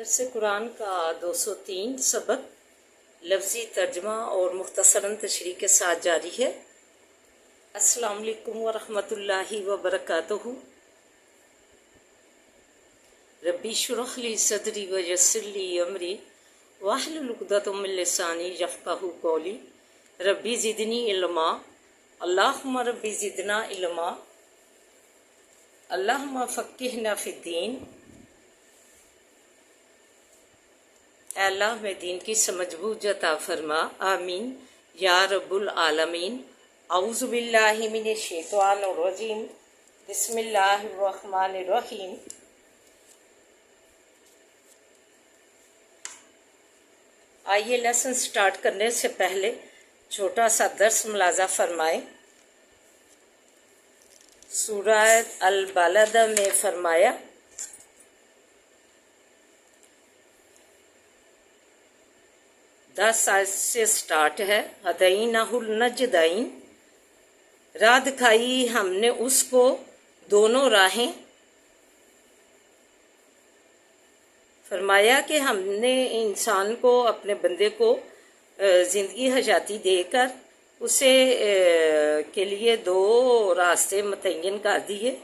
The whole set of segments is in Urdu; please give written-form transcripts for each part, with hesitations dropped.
درس قرآن کا 203 سبق لفظی ترجمہ اور مختصراً تشریح کے ساتھ جاری ہے۔ السلام علیکم ورحمۃ اللہ وبرکاتہ۔ ربی اشرح لی صدری ویسر لی امری واحلل عقدۃ من لسانی یفقہوا قولی۔ ربی زدنی علما، اللہم ربی زدنا علما، اللہم فقہنا فی الدین۔ اے اللہ میں دین کی سمجھ بوجھ عطا فرما، آمین یا رب العالمین۔ اعوذ باللہ من الشیطان الرجیم، بسم اللہ الرحمن الرحیم۔ آئیے لیسن سٹارٹ کرنے سے پہلے چھوٹا سا درس ملاحظہ فرمائیں۔ سورہ البلد میں فرمایا آیت سے سٹارٹ ہے، ہدینہ النجدین، راہ دکھائی ہم نے اس کو دونوں راہیں۔ فرمایا کہ ہم نے انسان کو، اپنے بندے کو زندگی حیاتی دے کر اسے کے لیے دو راستے متعین کر دیے،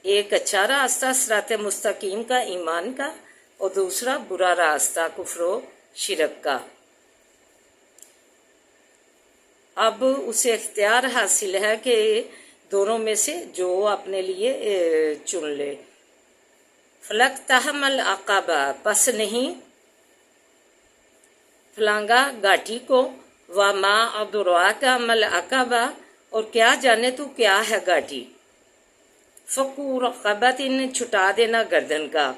ایک اچھا راستہ صراط مستقیم کا، ایمان کا، اور دوسرا برا راستہ کفر و شرک کا۔ اب اسے اختیار حاصل ہے کہ دونوں میں سے جو اپنے لیے چن لے۔ فلقتحم العقبہ، پس نہیں پھلانگا گاٹی کو، وما ادراک ما العقبہ، اور کیا جانے تو کیا ہے گاٹی۔ فکو رقبۃ، چھٹا دینا گردن کا۔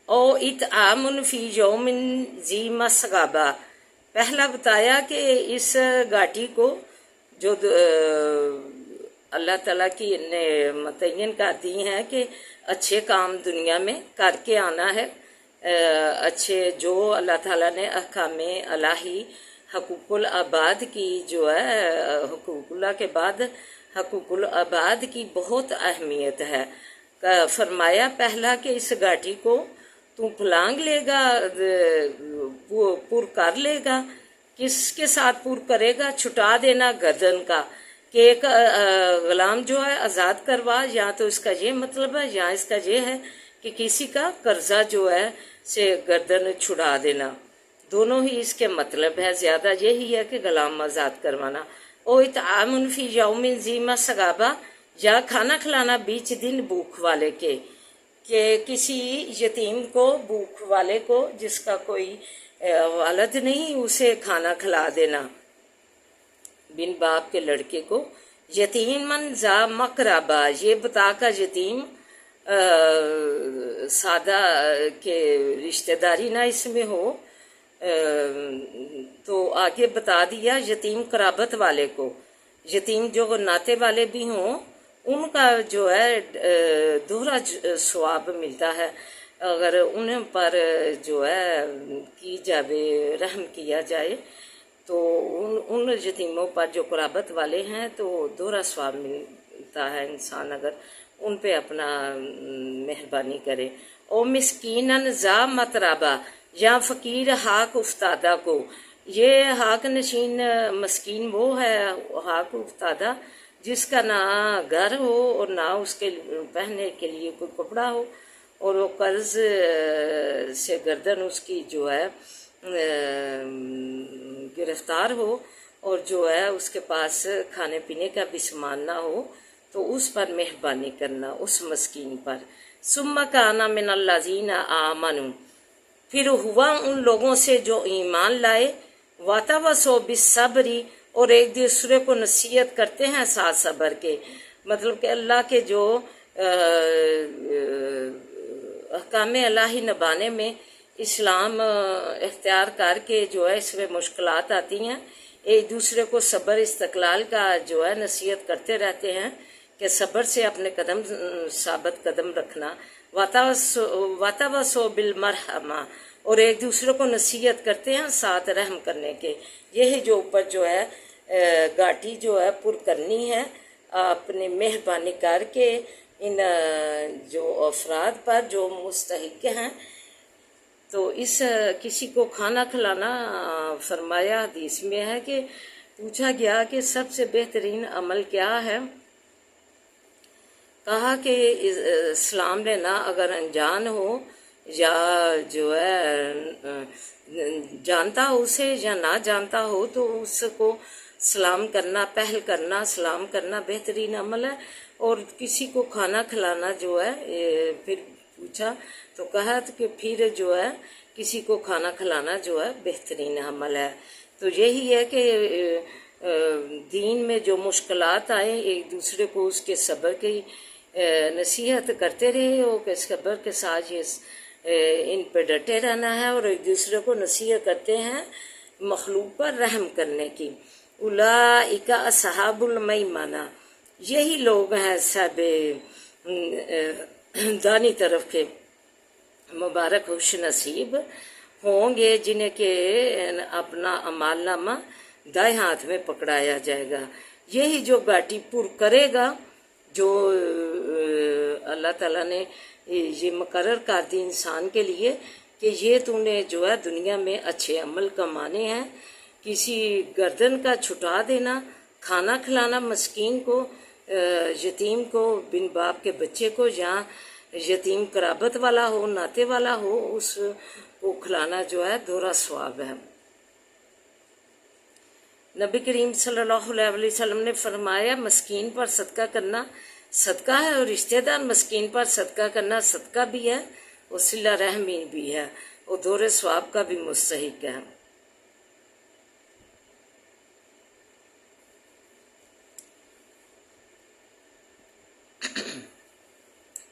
او اطعام فی یوم ذی مسغبہ، پہلا بتایا کہ اس گاٹی کو جو اللہ تعالیٰ کی نے متعین کر دی ہیں کہ اچھے کام دنیا میں کر کے آنا ہے، اچھے جو اللہ تعالیٰ نے احکام الہی، حقوق العباد کی جو ہے، حقوق اللہ کے بعد حقوق العباد کی بہت اہمیت ہے۔ فرمایا پہلا کہ اس گاٹی کو تو پھلانگ لے گا، پر کر لے گا، کس کے ساتھ پر کرے گا؟ چھٹا دینا گردن کا، کہ ایک غلام جو ہے آزاد کروا، یا تو اس کا یہ مطلب ہے، یا اس کا یہ ہے کہ کسی کا قرضہ جو ہے سے گردن چھڑا دینا، دونوں ہی اس کے مطلب ہے، زیادہ یہی ہے کہ غلام آزاد کروانا۔ او اطعام فی یوم ذی مسغبہ، یا کھانا کھلانا بیچ دن بھوک والے کے، کہ کسی یتیم کو، بھوک والے کو، جس کا کوئی والد نہیں، اسے کھانا کھلا دینا، بن باپ کے لڑکے کو۔ یتیمن ذا مقربہ، یہ بتا کر یتیم سادہ کے رشتہ داری نہ اس میں ہو، تو آگے بتا دیا یتیم قرابت والے کو، یتیم جو ناتے والے بھی ہوں ان کا جو ہے دوہرا ثواب ملتا ہے، اگر ان پر جو ہے کی جائے، رحم کیا جائے، تو ان یتیموں پر جو قرابت والے ہیں تو دوہرا ثواب ملتا ہے انسان اگر ان پہ اپنا مہربانی کرے۔ او مسکینن ذا متربہ، یا فقیر حاک افتادہ کو، یہ حاک نشین مسکین وہ ہے، حاک افتادہ جس کا نہ گھر ہو اور نہ اس کے پہننے کے لیے کوئی کپڑا ہو، اور وہ قرض سے گردن اس کی جو ہے گرفتار ہو، اور جو ہے اس کے پاس کھانے پینے کا بھی سامان نہ ہو، تو اس پر مہربانی کرنا، اس مسکین پر۔ ثم کان من الذین آمنوا، پھر ہوا ان لوگوں سے جو ایمان لائے، وتواصوا بالصبر، اور ایک دوسرے کو نصیحت کرتے ہیں ساتھ صبر کے، مطلب کہ اللہ کے جو احکام الہی نبھانے میں اسلام اختیار کر کے جو ہے اس میں مشکلات آتی ہیں، ایک دوسرے کو صبر استقلال کا جو ہے نصیحت کرتے رہتے ہیں کہ صبر سے اپنے قدم ثابت قدم رکھنا۔ وتواصوا بالمرحمہ، اور ایک دوسرے کو نصیحت کرتے ہیں ساتھ رحم کرنے کے۔ یہی جو اوپر جو ہے گاٹی جو ہے پر کرنی ہے، اپنی مہربانی کر کے ان جو افراد پر جو مستحق ہیں. تو اس کسی کو کھانا کھلانا فرمایا حدیث میں ہے کہ پوچھا گیا کہ سب سے بہترین عمل کیا ہے. کہا کہ اسلام لینا اگر انجان ہو یا جو ہے جانتا ہو اسے یا نہ جانتا ہو تو اس کو سلام کرنا، پہل کرنا، سلام کرنا بہترین عمل ہے. اور کسی کو کھانا کھلانا جو ہے پھر پوچھا تو کہا کہ پھر جو ہے کسی کو کھانا کھلانا جو ہے بہترین عمل ہے. تو یہی ہے کہ دین میں جو مشکلات آئیں ایک دوسرے کو اس کے صبر کی نصیحت کرتے رہے ہو کہ صبر کے ساتھ ان پہ ڈٹے رہنا ہے اور ایک دوسرے کو نصیحت کرتے ہیں مخلوق پر رحم کرنے کی. اولئک اصحاب المیمنہ، یہی لوگ ہیں صاحب دانی طرف کے مبارک خوش نصیب ہوں گے جنہیں کہ اپنا اعمال نامہ دائیں ہاتھ میں پکڑایا جائے گا. یہی جو گاٹی پر کرے گا، جو اللہ تعالیٰ نے یہ مقرر کر دی انسان کے لیے کہ یہ تو نے جو ہے دنیا میں اچھے عمل کمانے ہیں. کسی گردن کا چھٹا دینا، کھانا کھلانا مسکین کو، یتیم کو، بن باپ کے بچے کو، یا یتیم قرابت والا ہو، ناتے والا ہو، اس کو کھلانا جو ہے دوہرا ثواب ہے. نبی کریم صلی اللہ علیہ وسلم نے فرمایا مسکین پر صدقہ کرنا صدقہ ہے، اور رشتہ دار مسکین پر صدقہ کرنا صدقہ بھی ہے اور صلہ رحمی بھی ہے اور دوہرے ثواب کا بھی مستحق ہے.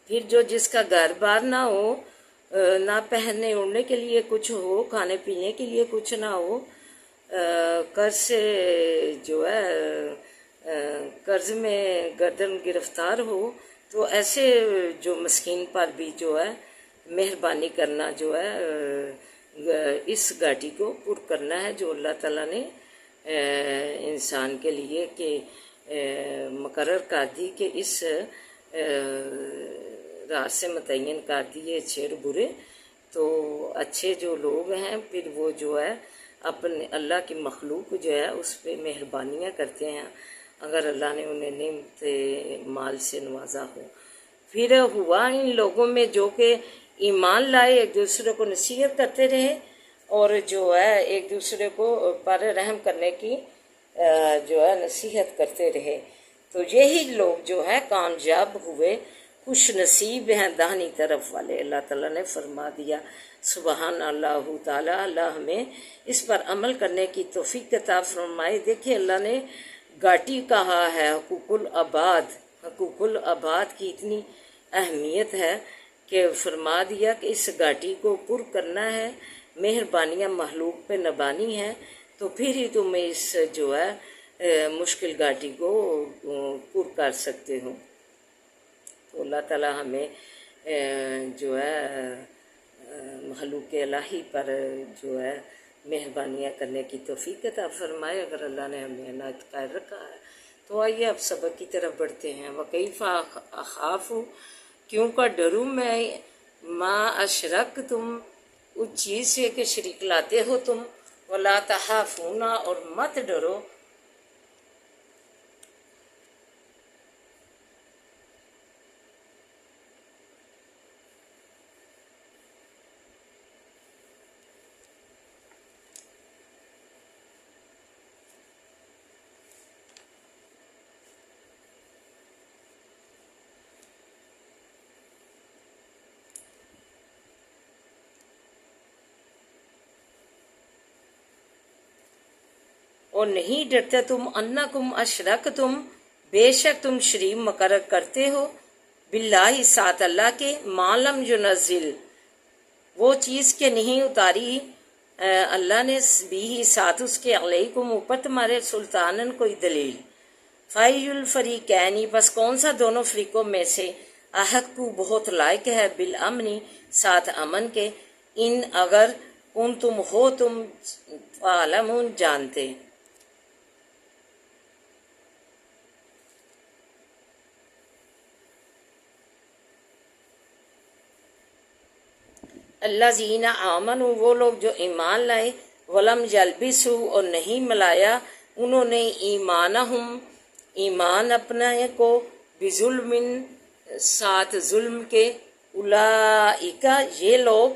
پھر جو جس کا گھر بار نہ ہو، نہ پہننے اوڑھنے کے لیے کچھ ہو، کھانے پینے کے لیے کچھ نہ ہو، قرض سے جو ہے قرض میں گردن گرفتار ہو، تو ایسے جو مسکین پر بھی جو ہے مہربانی کرنا جو ہے اس گاٹی کو پر کرنا ہے جو اللہ تعالیٰ نے انسان کے لیے کہ مقرر کر دی کہ اس رات سے متعین کر دیے اچھے اور برے. تو اچھے جو لوگ ہیں پھر وہ جو ہے اپنے اللہ کی مخلوق جو ہے اس پہ مہربانیاں کرتے ہیں اگر اللہ نے انہیں نعمت مال سے نوازا ہو. پھر ہوا ان لوگوں میں جو کہ ایمان لائے ایک دوسرے کو نصیحت کرتے رہے اور جو ہے ایک دوسرے کو پر رحم کرنے کی جو ہے نصیحت کرتے رہے. تو یہی لوگ جو ہے کامیاب ہوئے، خوش نصیب ہیں داہنی طرف والے. اللہ تعالیٰ نے فرما دیا. سبحان اللہ تعالیٰ، اللہ ہمیں اس پر عمل کرنے کی توفیق عطا فرمائے. دیکھیں اللہ نے گاٹی کہا ہے حقوق العباد، حقوق العباد کی اتنی اہمیت ہے کہ فرما دیا کہ اس گاٹی کو پر کرنا ہے، مہربانیاں مخلوق پہ نبانی ہیں، تو پھر ہی تم اس جو ہے مشکل گاٹی کو پر کر سکتے ہو. تو اللہ تعالیٰ ہمیں جو ہے مخلوق الہی پر جو ہے مہربانیاں کرنے کی توفیق عطا فرمائے. اگر اللہ نے ہمیں عنایت قائل رکھا ہے تو آئیے اب سبق کی طرف بڑھتے ہیں. وکیف اخاف، کیوں کا ڈروں میں، ما اشرک تم، اس چیز سے کہ شریک لاتے ہو تم، ولا تخافون، اور مت ڈرو، اور نہیں ڈرتے تم، انکم اشرکتم، بے شک تم شریک مقرر کرتے ہو، باللہ ساتھ اللہ کے، ما لم ینزل، وہ چیز کے نہیں اتاری اللہ نے بھی ساتھ اس کے، علیکم اوپر تمہارے، سلطانن کوئی دلیل. فَأَيُّ الْفَرِيقَيْنِ، بس کون سا دونوں فریقوں میں سے، احق کو بہت لائق ہے، بالامنی ساتھ امن کے، ان اگر کن تم ہو تم تعلمون جانتے. الذین آمنوا وہ لوگ جو ایمان لائے، ولم یلبسوا اور نہیں ملایا انہوں نے ایمانہم ایمان اپنا کو بظلم ساتھ ظلم کے، اولئک یہ لوگ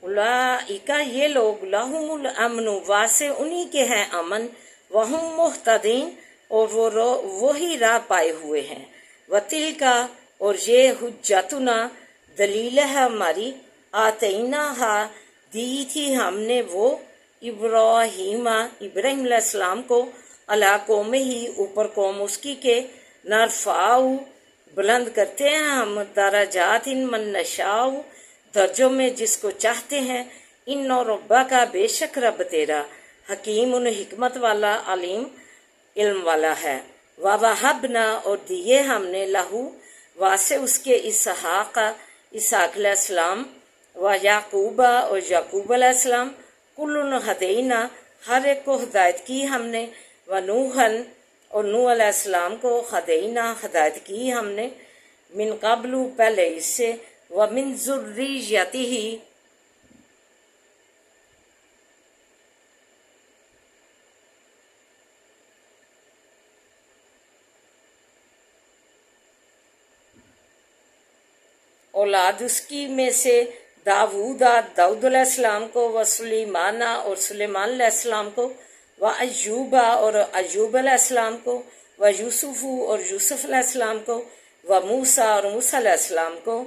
اولئک یہ لوگ لہم الامن واسع انہی کے ہیں امن، وہم مہتدین اور وہی راہ پائے ہوئے ہیں، وتلکا اور یہ حجتنا دلیل ہے ہماری، آتیناہا دی تھی ہم نے وہ ابراہیم علیہ السلام کو، علی قومہ ہی اوپر قوم اس کی کے، نرفعو بلند کرتے ہیں ہم درجات من نشاء درجوں میں جس کو چاہتے ہیں، ان ربا کا بے شک رب تیرا حکیم حکمت والا علیم علم والا ہے، وَوَهَبْنَا اور دیے ہم نے لہو واسے اس کے اسحاق علیہ السلام، و یعقوب اور یعقوب علیہ السلام، کلن ہدینا ہر ایک کو ہدایت کی ہم نے، و نوحن اور نوح علیہ السلام کو ہدینا ہدایت کی ہم نے، من قبل پہلے اس سے، ومن ذریتہ اولاد اس کی میں سے، داود علیہ السلام کو، و سلیمان اور سلیمان علیہ السلام کو، و ایوب اور ایوب علیہ السلام کو، و یوسف اور یوسف علیہ السلام کو، و موسیٰ اور موسیٰ علیہ السلام کو،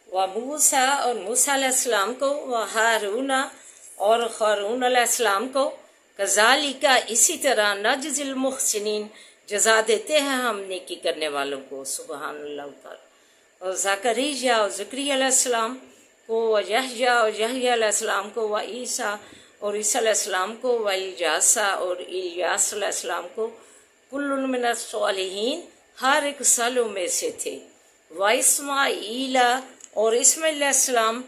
و موسیٰ اور موسیٰ علیہ السلام کو، و ہارون اور ہارون علیہ السلام کو، کذالک اسی طرح نجزی المحسنین جزا دیتے ہیں ہم نیکی کرنے والوں کو، سبحان اللہ تعالی، اور زکریا اور زکریا علیہ السلام کو، و یحییٰ اور یحییٰ علیہ السلام کو، و عیسیٰ اور عیسیٰ علیہ السلام کو، و الیاس اور الیاس علیہ السلام کو، کل من الصالحین ہر ایک صالحوں میں سے تھے، و اسماعیل اور اسماعیل علیہ السلام،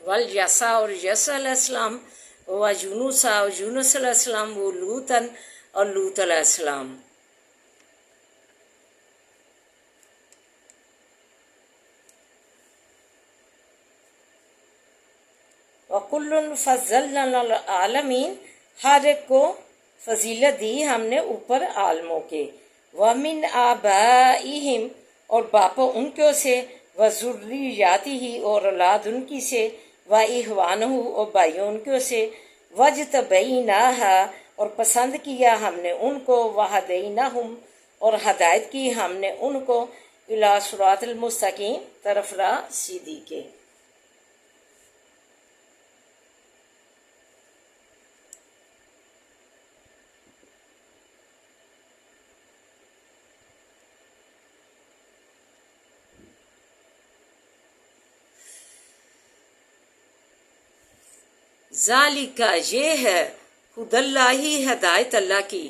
والیسع اور یسع علیہ السلام، و یونس اور یونس علیہ السلام، و لوطن اور لوط علیہ السلام، وَكُلٌّ فَضَّلْنَا الْعَالَمِينَ ہر ایک کو فضیلت دی ہم نے اوپر عالموں کے، وَمِنْ آبَائِهِمْ اور باپوں ان کے سے، وَذُرِّيَّاتِهِ اور اولاد ان کی سے، وَإِخْوَانُهُ اور بھائیوں ان کے سے، وَاجْتَبَيْنَاهَا اور پسند کیا ہم نے ان کو، وَهَدَيْنَاهُمْ اور ہدایت کی ہم نے ان کو، إِلَى صِرَاطِ الْمُسْتَقِيمِ طرف راہ سیدھی کے۔ ذالک یہ ہے، خود اللہ ہی ہدایت اللہ کی،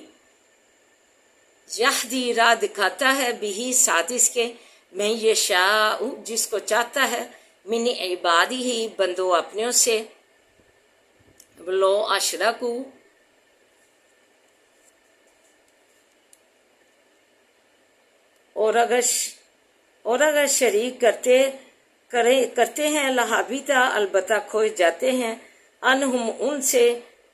یہدی راہ دکھاتا ہے بھی ساتھ اس کے، میں یشاء جس کو چاہتا ہے، من عبادی ہی بندوں اپنوں سے، لو اشرکو اور اگر شریک کرتے ہیں، لہابیتا البتہ کھوئے جاتے ہیں، انہم ان سے،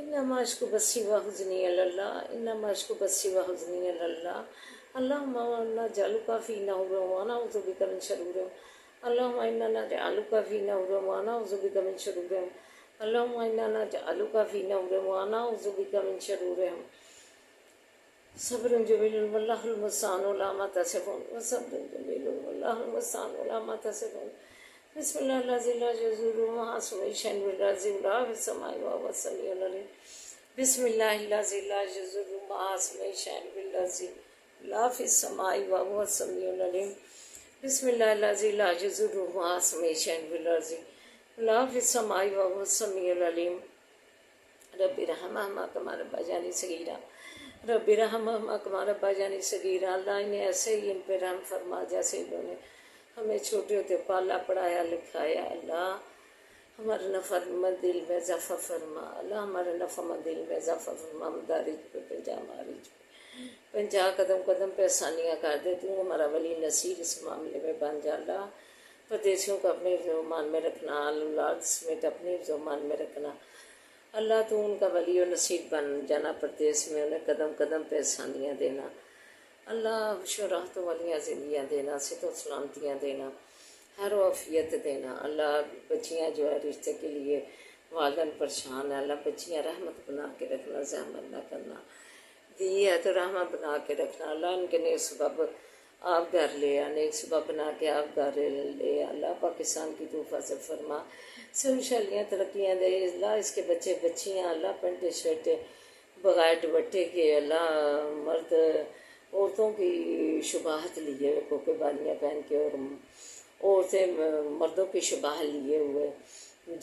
انما اشکو بسی و حزنی الی اللہ، انما اشکو بسی و حزنی الی اللہ، اللہم انا نجعلک فی نحورہم و نعوذ بک من شرورہم، اللہم انا نجعلک فی نحورہم و نعوذ بک من شرورہم، اللہم انا نجعلک فی نحورہم و نعوذ بک من شرورہم، صبر جمیل واللہ المستعان علی ما تصفون، وصبر جمیل واللہ المستعان علی ما تصفون، بسم اللہ الذی لا یضر مع اسمہ شیء فی الارض ولا فی السماء وهو السمیع العلیم، بسم اللہ الذی لا یضر مع اسمہ شیء فی الارض ولا فی السماء وهو السمیع العلیم، بسم اللہ الذی لا یضر مع اسمہ شیء فی الارض ولا فی السماء وهو السمیع العلیم، رب ارحمہما کما ربیانی صغیرا، رب ارحمہما کما ربیانی صغیرا، اللہ انہیں ایسے ہی ان پہ رحم فرما جیسے انہوں نے ہمیں چھوٹے ہوتے پالا پڑھایا لکھایا، اللہ ہمارے نفع مند دل میں اضافہ فرما، اللہ ہمارے نفع مند دل میں اضافہ فرما، مدارج پہ پنجا مارج پہ پنجا قدم قدم پہ آسانیاں کر دے، تو ہمارا ولی نصیر اس معاملے میں بن جا، اللہ پردیسیوں کو اپنے مان میں رکھنا، اولاد سمیت اپنے مان میں رکھنا، اللہ تو ان کا ولی و نصیر بن جانا، پردیس میں انہیں قدم قدم پہ آسانیاں دینا، اللہ شراحت والیاں زندگیاں دینا، صحت و سلامتیاں دینا، ہر عافیت دینا، اللہ بچیاں جو ہے رشتے کے لیے والدین پریشان ہیں، اللہ بچیاں رحمت بنا کے رکھنا، زحمت نہ کرنا، دی ہے تو رحمت بنا کے رکھنا، اللہ ان کے نیک سبب آپ گھر لے نیک سبب بنا کے آپ گھر لے، اللہ پاکستان کی تو حفاظت فرما، سب خوشحالیاں ترقیاں دے، اللہ اس کے بچے بچیاں اللہ پینٹے شرٹے بغیر دوپٹے کے، اللہ مرد عورتوں کی شباہت لیے ہوئے کوکے بالیاں پہن کے، اور عورتیں مردوں کی شباہت لیے ہوئے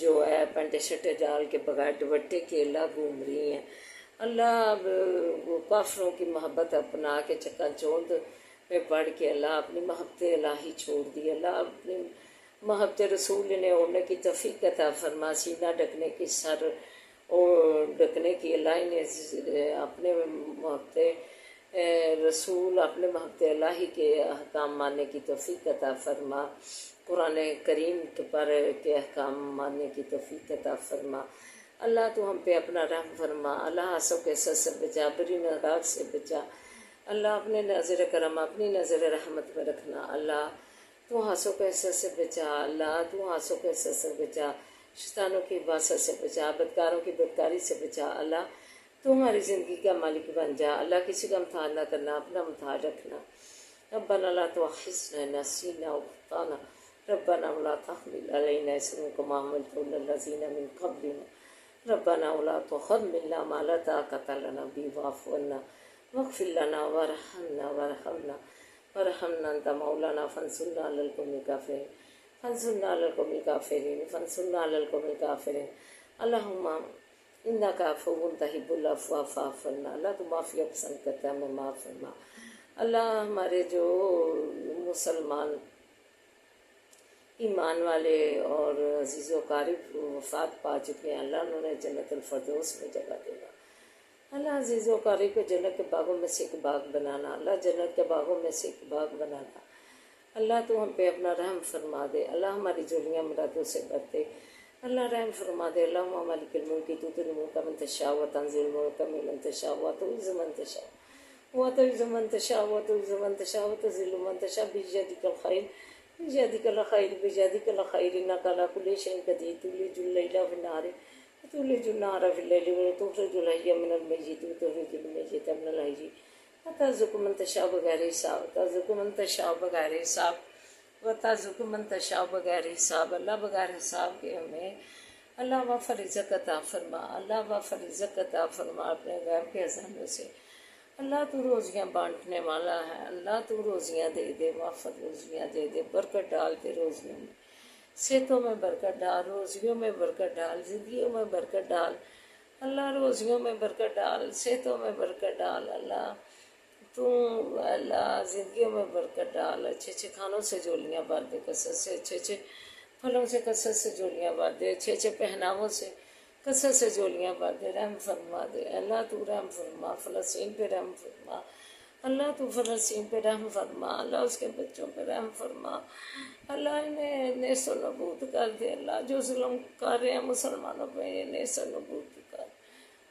جو ہے پینٹے شرٹے ڈال کے بغیر دوپٹے کے اللہ گھوم رہی ہیں، اللہ اب وہ کافروں کی محبت اپنا کے چکا چوند میں پڑھ کے اللہ اپنی محبت الہی چھوڑ دی، اللہ اپنی محبت رسول نے اوڑھنے کی توفیق عطا فرما، سینہ ڈھکنے کی سر اور ڈھکنے کی، اللہ نے اپنے محبت رسول اپنے محبت الہی کے احکام ماننے کی توفیق عطا فرما، قرآن کریم پر کے احکام ماننے کی توفیق عطا فرما، اللہ تو ہم پہ اپنا رحم فرما، اللہ آنسوں کے سر سے بچا، بری نگاہ سے بچا، اللہ اپنے نظر کرم اپنی نظر رحمت میں رکھنا، اللہ تو آنسوں کے سر سے بچا، اللہ تو آنسوں کے سر سے بچا، شیطانوں کی حفاظت سے بچا، بدکاروں کی بدکاری سے بچا، اللہ تو ہماری زندگی کا مالک بن جا، اللہ کسی کا امتحان نہ کرنا، اپنا امتحان رکھنا، ربنا لا تؤاخذنا إن نسينا أو أخطأنا، ربنا ولا تحمل علينا إصرا كما حملته على الذين من قبلنا، ربنا ولا تحملنا ما لا طاقة لنا به واعف عنا واغفر لنا وارحمنا أنت مولانا فانصرنا على القوم الكافرين، فانصرنا على القوم الكافرين، فانصرنا على القوم الكافرين، اللهم انک عفو تحب العفو فاعف عنا، اللہ تو معافی پسند کرتا ہے، ہمیں معاف فرما، اللہ ہمارے جو مسلمان ایمان والے اور عزیز و قارب وفات پا چکے ہیں، اللہ انہوں نے جنت الفردوس میں جگہ دینا، اللہ عزیز و قارب کو جنت کے باغوں میں سے ایک باغ بنانا، اللہ جنت کے باغوں میں سے ایک باغ بنانا، اللہ تو ہم پہ اپنا رحم فرما دے، اللہ ہماری جولیاں مرادوں سے بھر دے، اللہ رحم فرما دے، اللہم مالک الملک تؤتی الملک من تشاء وتنزع الملک ممن تشاء وتعز من تشاء وتعز من تشاء وتعز من تشاء وتذل من تشاء بیدک الخیر بیدک الخیر بیدک الخیر انک علی کل شیء قدیر تولج اللیل فی النہار وتولج النہار فی اللیل وتخرج الحی من المیت وتخرج المیت من الحی وترزق من تشاء بغیر حساب وترزق من تشاء بغیر حساب وترزق من تشاء بغیر حساب، اللہ بغیر حساب کے ہمیں اللہ و فرزق عطا فرما، اللہ و فرزق عطا فرما اپنے غیب کے خزانوں سے، اللہ تو روزیاں بانٹنے والا ہے، اللہ تو روزیاں دے دے، وافر روزیاں دے دے، برکت ڈال دے روزیوں میں، صحتوں میں برکت ڈال، روزیوں میں برکت ڈال، زندگیوں میں برکت ڈال، اللہ روزیوں میں برکت ڈال، صحتوں میں برکت ڈال، اللہ تو اللہ زندگیوں میں برکت ڈال، اچھے اچھے کھانوں سے جولیاں بھر دے، کثرت سے اچھے اچھے پھلوں سے کثرت سے جولیاں بھر دے، اچھے اچھے پہناووں سے کثرت سے جولیاں بھر دے، رحم فرما دے، اللہ تو رحم فرما، فلسطین پہ رحم فرما، اللہ تو فلسطین پہ رحم فرما، اللہ اس کے بچوں پہ رحم فرما، اللہ انہیں نیست و نبود کر دے، اللہ جو ظلم کر رہے ہیں مسلمانوں پہ یہ نیست و نبود کر،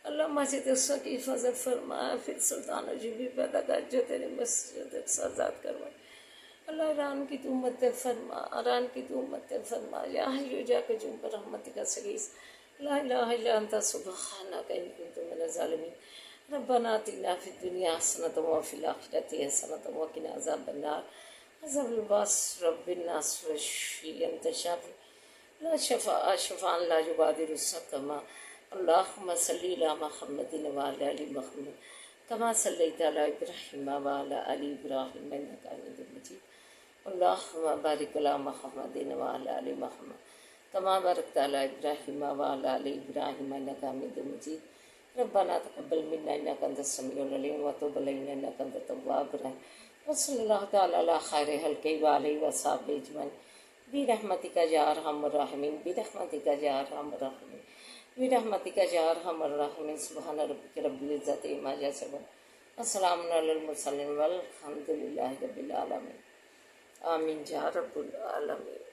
اللہ مسجد اقصیٰ کی حفاظت فرما، پھر سلطان جی بھی پیدا کر جو تیری مسجد اقصیٰ آزاد کروائے۔ اللہ ایران کی تو امت فرما، ایران کی تو امت فرما، یا حی جا کے جن پر رحمتک سگیس، لا الہ الا انت سبحانک انی کنت من الظالمین۔ ربنا آتنا فی الدنیا حسنۃ وفی الآخرۃ حسنۃ وقنا عذاب النار۔ عذاب الباس رب الناس واشفی انت شافی لا شفاء شفاء لا یغادر سقما۔ اللہم صلی علی محمد وعلی آل محمد کما صلیت علی ابراہیم وعلی آل ابراہیم انک حمید مجید۔ اللہم بارک علی محمد وعلی آل محمد کما بارکت علی ابراہیم وعلی آل ابراہیم انک حمید مجید۔ ربنا تقبل منا انک انت السمیع العلیم وتب علینا انک انت التواب الرحیم۔ وصلی اللہ تعالی علی خیر خلقہ وآلہ وصحبہ اجمعین برحمتک یا ارحم الراحمین، برحمتک یا ارحم الراحمین، برحمتک یا ارحم الراحمین۔ سبحان ربک رب العزۃ عما یصفون، وسلام علی المرسلین والحمد للہ رب العالمین۔ آمین یا رب العالمین۔